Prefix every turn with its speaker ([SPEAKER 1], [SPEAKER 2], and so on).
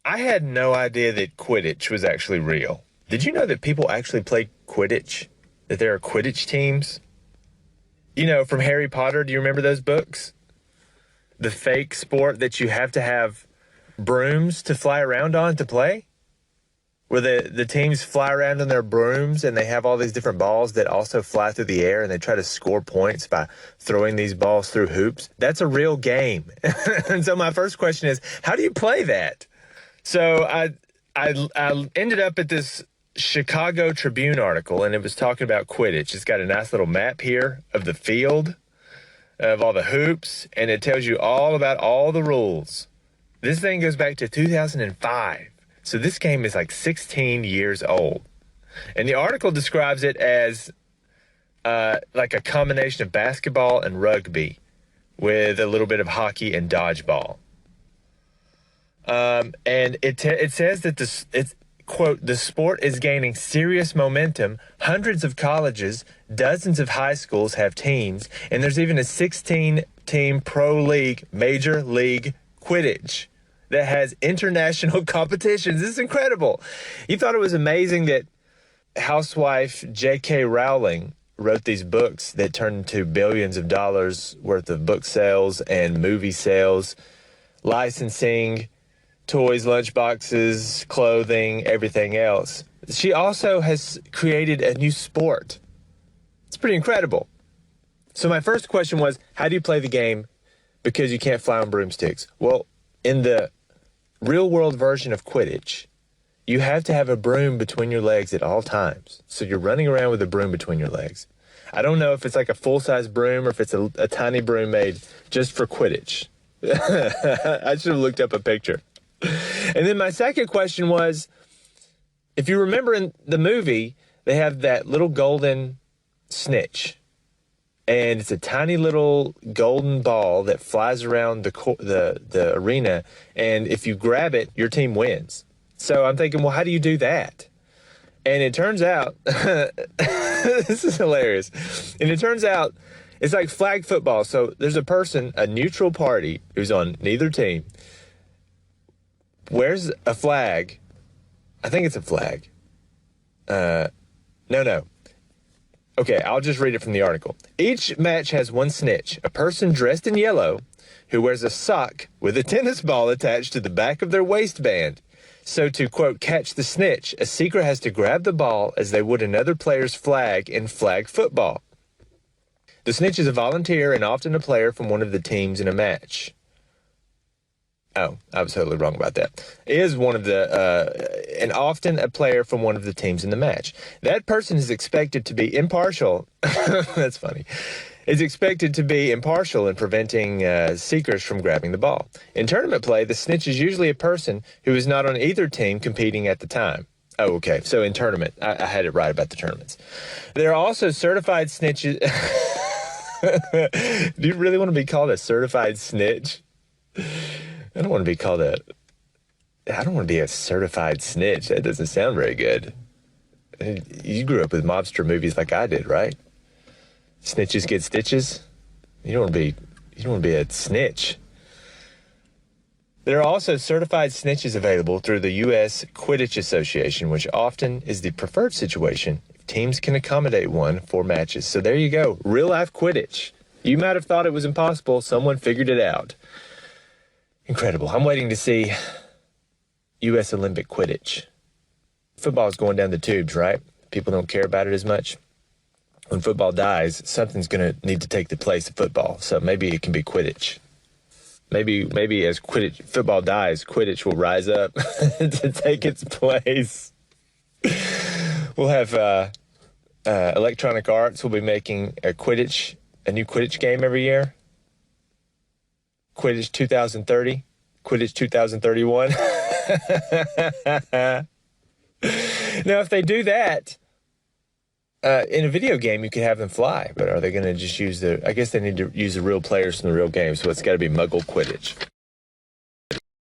[SPEAKER 1] I had no idea that Quidditch was actually real. Did you know that people actually play Quidditch? That there are Quidditch teams? You know, from Harry Potter, do you remember those books? The fake sport that you have to have brooms to fly around on to play? Where the teams fly around on their brooms and they have all these different balls that also fly through the air and they try to score points by throwing these balls through hoops. That's a real game. And so my first question is, how do you play that? So I ended up at this Chicago Tribune article, and it was talking about Quidditch. It's got a nice little map here of the field, of all the hoops, and it tells you all about all the rules. This thing goes back to 2005. So this game is like 16 years old. And the article describes it as like a combination of basketball and rugby with a little bit of hockey and dodgeball. And it says that it's, quote, the sport is gaining serious momentum. Hundreds of colleges, dozens of high schools have teams, and there's even a 16-team pro league, Major League Quidditch, that has international competitions. This is incredible. You thought it was amazing that housewife J.K. Rowling wrote these books that turned into billions of dollars worth of book sales and movie sales, licensing, toys, lunchboxes, clothing, everything else. She also has created a new sport. It's pretty incredible. So my first question was, how do you play the game because you can't fly on broomsticks? Well, in the real-world version of Quidditch, you have to have a broom between your legs at all times. So you're running around with a broom between your legs. I don't know if it's like a full-size broom or if it's a tiny broom made just for Quidditch. I should have looked up a picture. And then my second question was, if you remember in the movie, they have that little golden snitch. And it's a tiny little golden ball that flies around the arena. And if you grab it, your team wins. So I'm thinking, well, how do you do that? And it turns out, this is hilarious. And it turns out it's like flag football. So there's a person, a neutral party, who's on neither team, wears a flag. I think it's a flag. No. Okay, I'll just read it from the article. Each match has one snitch, a person dressed in yellow who wears a sock with a tennis ball attached to the back of their waistband. So to, quote, catch the snitch, a seeker has to grab the ball as they would another player's flag in flag football. The snitch is a volunteer and often a player from one of the teams in a match. Oh, I was totally wrong about that. Is one of the, and often a player from one of the teams in the match. That person is expected to be impartial. That's funny. Is expected to be impartial in preventing seekers from grabbing the ball. In tournament play, the snitch is usually a person who is not on either team competing at the time. Oh, okay. So in tournament, I had it right about the tournaments. There are also certified snitches. Do you really want to be called a certified snitch? I don't want to be called I don't want to be a certified snitch. That doesn't sound very good. You grew up with mobster movies like I did, right? Snitches get stitches. You don't want to be a snitch. There are also certified snitches available through the U.S. Quidditch Association, which often is the preferred situation if teams can accommodate one for matches. So there you go. Real life Quidditch. You might have thought it was impossible. Someone figured it out. Incredible. I'm waiting to see U.S. Olympic Quidditch. Football's going down the tubes, right? People don't care about it as much. When football dies, something's going to need to take the place of football. So maybe it can be Quidditch. Maybe as football dies, Quidditch will rise up to take its place. We'll have Electronic Arts will be making a new Quidditch game every year. Quidditch 2030, Quidditch 2031. Now, if they do that, in a video game, you could have them fly. But are they going to just use I guess they need to use the real players from the real game, so it's got to be Muggle Quidditch.